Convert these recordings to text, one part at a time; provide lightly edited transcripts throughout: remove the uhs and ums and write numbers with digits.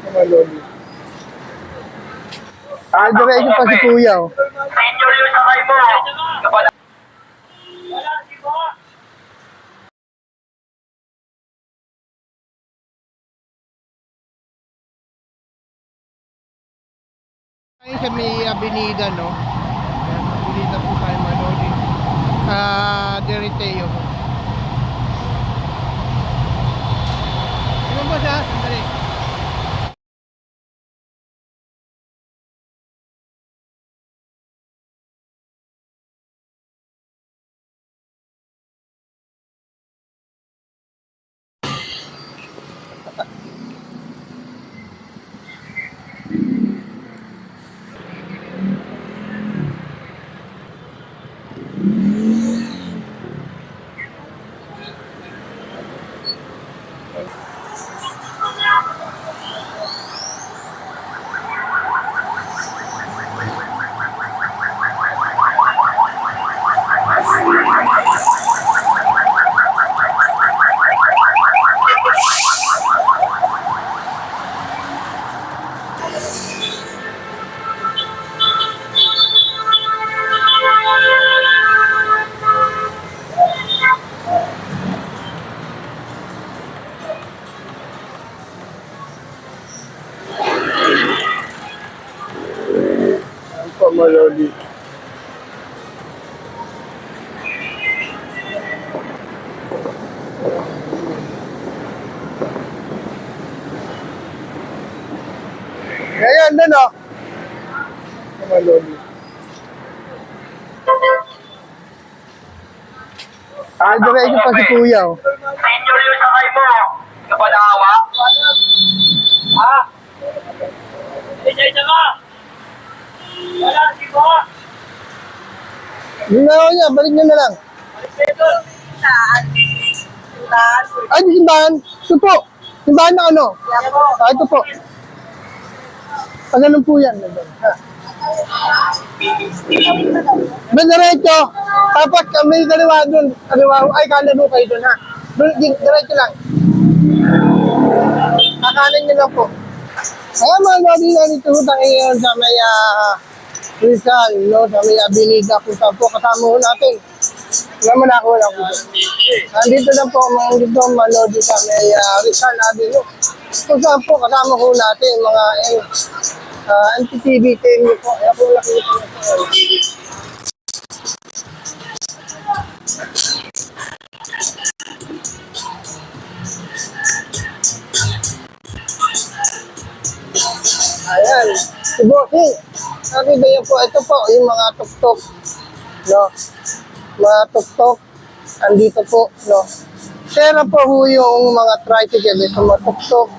Mga lodi. Diretso pa si Kuya, oh. Senior yung sakay mo. Kapala. Ngayon sa may Avenida, no? Ayan, Avenida po tayo, mga lodi. Dereteo. Ano ba siya? Sandali. Ayan po, mga lodi. Ngayon, doon, oh. Mga lodi. Diretso pa si Kuya, oh. Senior yung sakay mo. Kapalawa. Ha? Isa ka. Wala, di ba? Hindi na ako niya, balik niyo na lang. Ay, di simbahan. Ito po. Simbahan na ano? Ito po. Ganun po yan. Ha? Diretso. Tapos may kaliwa doon. Kaliwa, ay, kanan kayo doon, ha? Doon, diretso lang. Kakanan niyo lang po. Ayan, mga lodi na dito tayo ngayon sa may Rizal, no? Sa may Avenida kung saan po kasama ho natin. Naman ako lang po. Nandito na po, dito mga lodi sa may Rizal Avenue. Kung saan po kasama ho natin mga NTTV team niyo po. Ayan po nakikita niyo po. Ayan, si Bossing. Nakita niyo po, ito po, yung mga tuk-tuk. No? Mga tuk-tuk. Andito po, no? Pera po ho yung mga tricycle, ito mga tuk-tuk.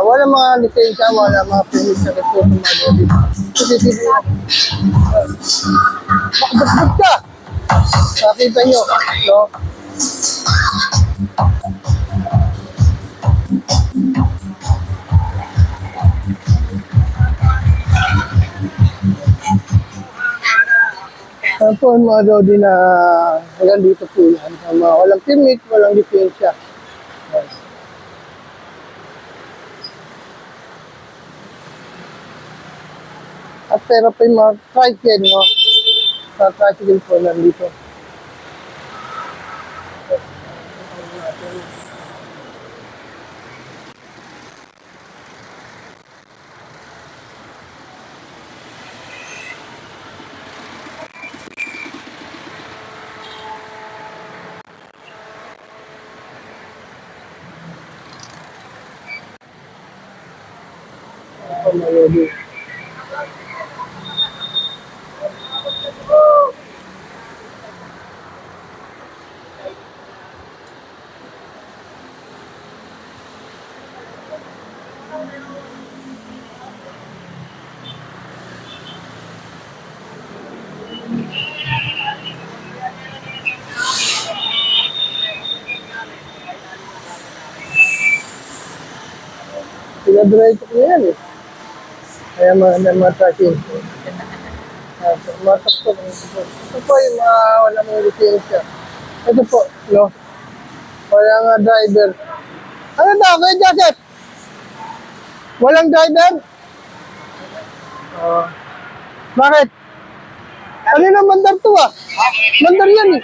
Wala mga lisensya, wala mga permit sa po mga lodi. Sisisip mo. Makabasbas ka. Nakita niyo, no? Ayan po mga lodi na hanggang dito po yan. Walang permit, walang lisensya. Ayan. At pero po yung mga tricycle, no? Sa tricycle po nandito. Mga lodi. Pinadiretso ko yan eh. Kaya mga tricycle. Mga tuk-tuk. Ito po yung mga walang lisensya. Ito po, no? Walang driver. Ano daw, kaya jacket? Walang driver? Bakit? Ano na mandar to ah? Mandar yan eh.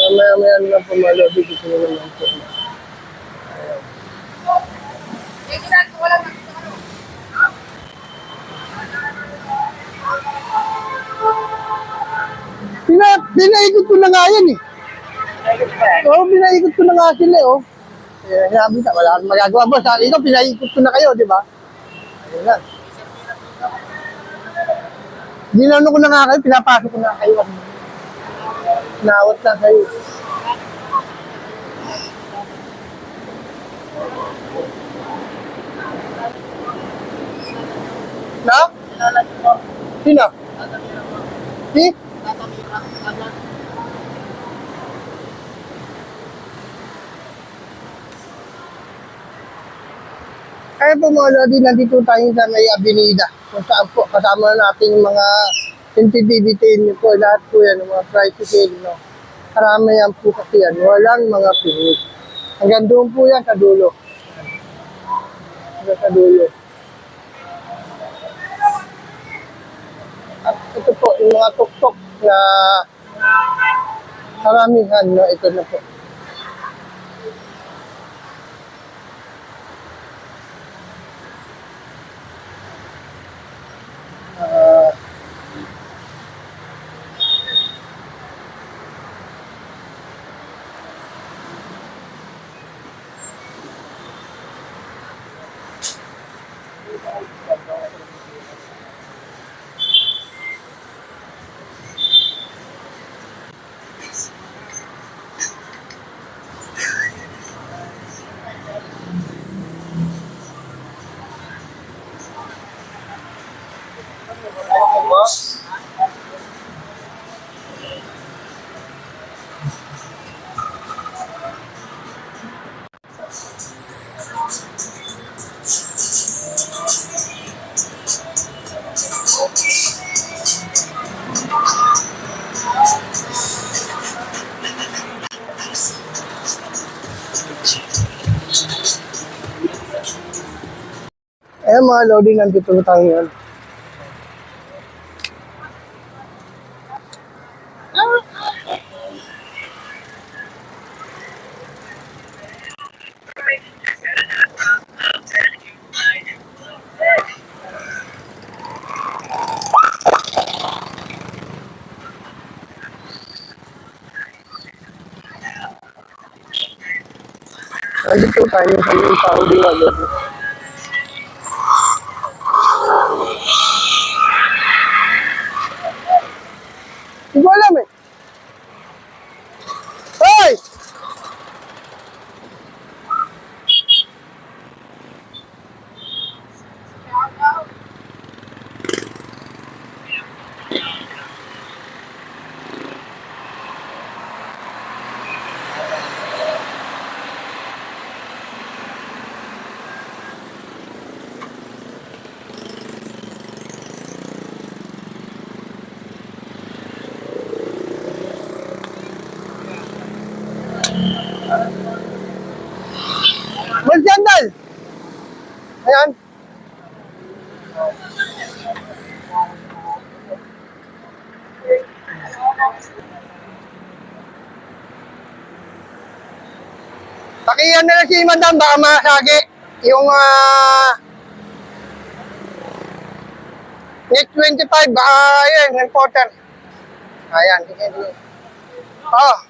Maya-maya na po malabi dito na naman po. Pinaikot ko na nga yan eh. Oo, pinaikot ko na nga sila eh. Oh. Sabi ka, wala kang magagawa. Boss, ikaw, pinaikot ko na kayo, di ba? Ayun na. Ginano ko na nga kayo, pinapasok ko na kayo. Nawat na kayo. Na? Sino? Si? Kaya po mga lodi, nandito tayo sa may Avenida. Kung saan po, kasama natin yung mga sensitivity niyo po. Lahat po yan, yung mga tricycle, no? Karami yan po kasi yan. Walang mga pinis. Hanggang doon po yan sa dulo. Hanggang sa dulo. At ito po, yung mga tuktok na karamihan, no? Ito na po. Ayan mga lodi, nandito na tayo ngayon. Nandito tayo sa may Saudi mga lodi. Hindi ko alam eh. Hoy! May sandal! Ayan. Pakiyan na lang si madam, baka masagi. Yung net 25, baka yun, reporter. Ayan, sige. Oh.